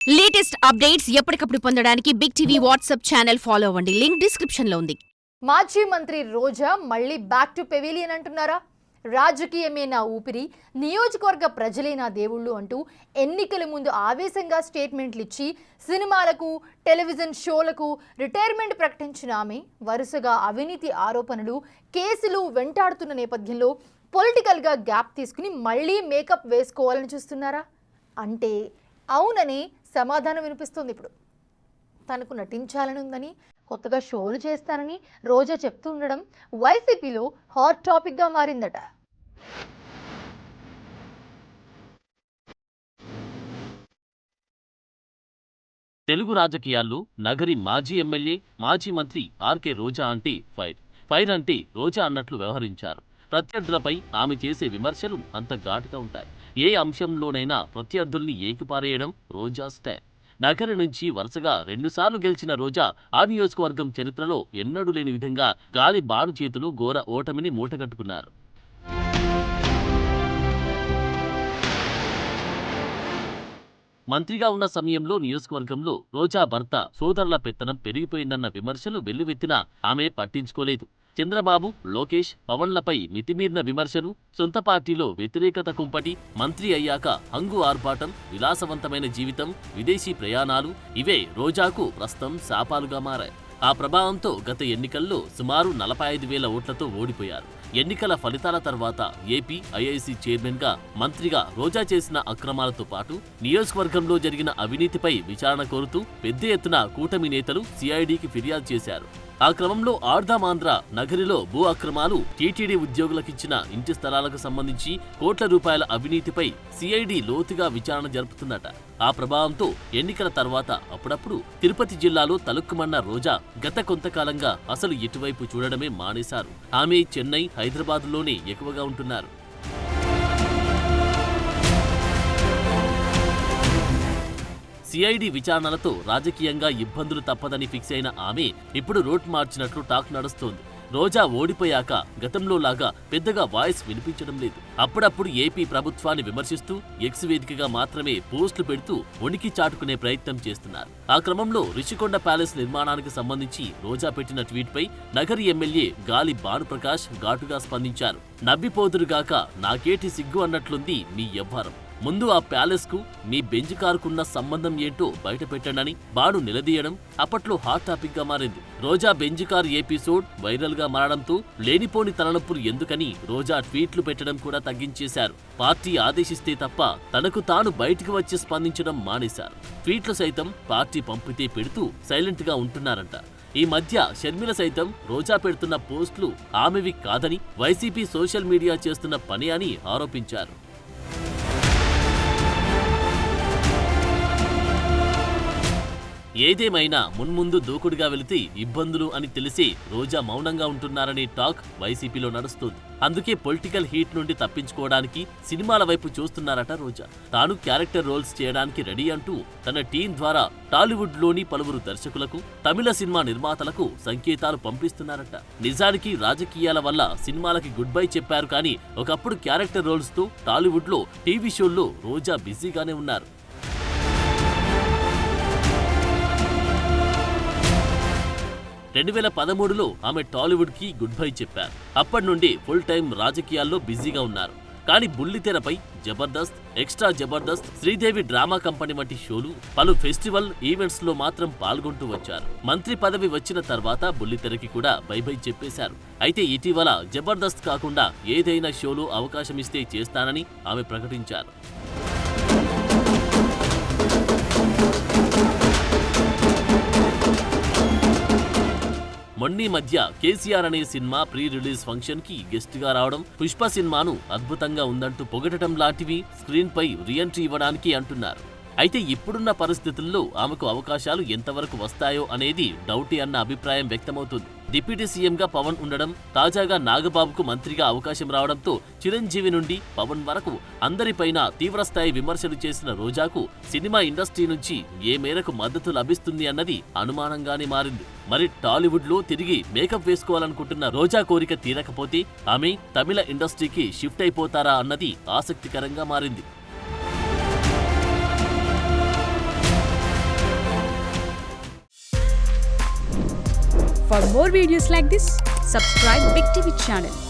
Latest updates ఎప్పటికప్పుడు పొందడానికి Big TV WhatsApp channel follow అవ్వండి. లింక్ డిస్క్రిప్షన్ లో ఉంది. మాజీ మంత్రి రోజా మళ్ళీ బ్యాక్ టు పెవిలియన్ అంటున్నారా? రాజకీయమే నా ఊపిరి, నియోజకవర్గ ప్రజలే నా దేవుళ్ళు అంటూ ఎన్నికల ముందు ఆవేశంగా స్టేట్మెంట్లు ఇచ్చి సినిమాలకు, టెలివిజన్ షోలకు రిటైర్మెంట్ ప్రకటించిన ఆమె వరుసగా అవినీతి ఆరోపణలు, కేసులు వెంటాడుతున్న నేపథ్యంలో పొలిటికల్గా గ్యాప్ తీసుకుని మళ్ళీ మేకప్ వేసుకోవాలని చూస్తున్నారా? అంటే అవునని సమాధానం వినిపిస్తుంది. ఇప్పుడు తనకు నటించాలని ఉందని, కొత్తగా షోలు చేస్తానని రోజా చెప్తూ ఉండడం వైసీపీలో హాట్ టాపిక్గా మారిందట. తెలుగు రాజకీయాల్లో నగరి మాజీ ఎమ్మెల్యే, మాజీ మంత్రి ఆర్కే రోజా అంటే ఫైర్ అంటే రోజా అన్నట్లు వ్యవహరించారు. ప్రత్యర్థులపై ఆమె చేసే విమర్శలు అంత ఘాటుగా ఉంటాయి. ఏ అంశంలోనైనా ప్రత్యర్థుల్ని ఏకిపారేయడం రోజా స్టైల్. నగరి నుంచి వరుసగా 2 సార్లు గెలిచిన రోజా ఆ నియోజకవర్గం చరిత్రలో ఎన్నడూ లేని విధంగా గాలి బారు చేతులు ఘోర ఓటమిని మూటగట్టుకున్నారు. మంత్రిగా ఉన్న సమయంలో నియోజకవర్గంలో రోజా భర్త సోదరుల పెత్తనం పెరిగిపోయిందన్న విమర్శలు వెల్లువెత్తినా ఆమె పట్టించుకోలేదు. చంద్రబాబు, లోకేష్, పవన్లపై మితిమీరిన విమర్శలు, సొంత పార్టీలో వ్యతిరేకత కుంపటి, మంత్రి అయ్యాక హంగు ఆర్భాటం, విలాసవంతమైన జీవితం, విదేశీ ప్రయాణాలు ఇవే రోజాకు ప్రస్తుతం శాపాలుగా మారాయి. ఆ ప్రభావంతో గత ఎన్నికల్లో సుమారు 45,000 ఓట్లతో ఓడిపోయారు. ఎన్నికల ఫలితాల తర్వాత ఏపీ ఐఐసీ చైర్మన్ గా, మంత్రిగా రోజా చేసిన అక్రమాలతో పాటు నియోజకవర్గంలో జరిగిన అవినీతిపై విచారణ కోరుతూ పెద్ద ఎత్తున కూటమి నేతలు సిఐడికి ఫిర్యాదు చేశారు. ఆ క్రమంలో ఆర్ధామాంధ్ర నగరిలో భూ అక్రమాలు, టీటీడీ ఉద్యోగులకిచ్చిన ఇంటి స్థలాలకు సంబంధించి కోట్ల రూపాయల అవినీతిపై సిఐడి లోతుగా విచారణ జరుపుతుందట. ఆ ప్రభావంతో ఎన్నికల తర్వాత అప్పుడప్పుడు తిరుపతి జిల్లాలో తలుక్కుమన్న రోజా గత కొంతకాలంగా అసలు ఎటువైపు చూడడమే మానేశారు. ఆమె చెన్నై, హైదరాబాద్లోనే ఎక్కువగా ఉంటున్నారు. సిఐడి విచారణలతో రాజకీయంగా ఇబ్బందులు తప్పదని ఫిక్స్ అయిన ఆమె ఇప్పుడు రూట్ మార్చినట్లు టాక్ నడుస్తోంది. రోజా ఓడిపోయాక గతంలో లాగా పెద్దగా వాయిస్ వినిపించడం లేదు. అప్పుడప్పుడు ఏపీ ప్రభుత్వాన్ని విమర్శిస్తూ ఎక్స్ వేదికగా మాత్రమే పోస్టులు పెడుతూ ఉనికి చాటుకునే ప్రయత్నం చేస్తున్నారు. ఆ క్రమంలో రిషికొండ ప్యాలెస్ నిర్మాణానికి సంబంధించి రోజా పెట్టిన ట్వీట్పై నగరి ఎమ్మెల్యే గాలి భానుప్రకాష్ ఘాటుగా స్పందించారు. నవ్విపోదురుగాక నాకేటి సిగ్గు అన్నట్లుంది మీ వ్యవహారం. ముందు ఆ ప్యాలెస్ కు మీ బెంజ్ కారుకున్న సంబంధం ఏంటో బయట పెట్టండని బాను నిలదీయడం అప్పట్లో హాట్ టాపిక్ గా మారింది. రోజా బెంజ్ కార్ ఎపిసోడ్ వైరల్ గా మారడంతో లేనిపోని తలనొప్పులు ఎందుకని రోజా ట్వీట్లు పెట్టడం కూడా తగ్గించేశారు. పార్టీ ఆదేశిస్తే తప్ప తనకు తాను బయటికి వచ్చి స్పందించడం మానేశారు. ట్వీట్లు సైతం పార్టీ పంపితే పెడుతూ సైలెంట్ గా ఉంటున్నారంట. ఈ మధ్య షర్మిల సైతం రోజా పెడుతున్న పోస్టులు ఆమెవి కాదని, వైసీపీ సోషల్ మీడియా చేస్తున్న పని అని ఆరోపించారు. ఏదేమైనా మున్ముందు దూకుడుగా వెళితే ఇబ్బందులు అని తెలిసి రోజా మౌనంగా ఉంటున్నారనే టాక్ వైసీపీలో నడుస్తోంది. అందుకే పొలిటికల్ హీట్ నుండి తప్పించుకోవడానికి సినిమాల వైపు చూస్తున్నారట రోజా. తాను క్యారెక్టర్ రోల్స్ చేయడానికి రెడీ అంటూ తన టీం ద్వారా టాలీవుడ్ లోని పలువురు దర్శకులకు, తమిళ సినిమా నిర్మాతలకు సంకేతాలు పంపిస్తున్నారట. నిజానికి రాజకీయాల వల్ల సినిమాలకి గుడ్ బై చెప్పారు కానీ ఒకప్పుడు క్యారెక్టర్ రోల్స్ తో టాలీవుడ్ లో, టీవీ షోల్లో రోజా బిజీగానే ఉన్నారు. 2013లో ఆమె టాలీవుడ్ కి గుడ్ బై చెప్పారు. అప్పటి నుండి ఫుల్ టైం రాజకీయాల్లో బిజీగా ఉన్నారు. కానీ బుల్లితెరపై Jabardasth, extra Jabardasth, Sridevi drama company వంటి షోలు, పలు ఫెస్టివల్ ఈవెంట్స్ లో మాత్రం పాల్గొంటూ వచ్చారు. మంత్రి పదవి వచ్చిన తర్వాత బుల్లితెరకి కూడా బై బై చెప్పేశారు. అయితే ఇటీవల జబర్దస్త్ కాకుండా ఏదైనా షోలో అవకాశం ఇస్తే చేస్తానని ఆమె ప్రకటించారు. మొన్నీ మధ్య కేసీఆర్ అనే సినిమా ప్రీ రిలీజ్ ఫంక్షన్ కి గెస్ట్ గా రావడం, పుష్ప సినిమాను అద్భుతంగా ఉందంటూ పొగడటం లాంటివి స్క్రీన్ పై రీఎంట్రీ ఇవ్వడానికి అంటున్నారు. అయితే ఇప్పుడున్న పరిస్థితుల్లో ఆమెకు అవకాశాలు ఎంతవరకు వస్తాయో అనేది డౌటీ అన్న అభిప్రాయం వ్యక్తమవుతుంది. డిప్యూటీ సీఎంగా పవన్ ఉండడం, తాజాగా నాగబాబుకు మంత్రిగా అవకాశం రావడంతో చిరంజీవి నుండి పవన్ వరకు అందరిపైన తీవ్రస్థాయి విమర్శలు చేసిన రోజాకు సినిమా ఇండస్ట్రీ నుంచి ఏ మేరకు మద్దతు లభిస్తుంది అన్నది అనుమానంగానే మారింది. మరి టాలీవుడ్ లో తిరిగి మేకప్ వేసుకోవాలనుకుంటున్న రోజా కోరిక తీరకపోతే ఆమె తమిళ ఇండస్ట్రీకి షిఫ్ట్ అయిపోతారా అన్నది ఆసక్తికరంగా మారింది. For more videos like this, subscribe Big TV channel.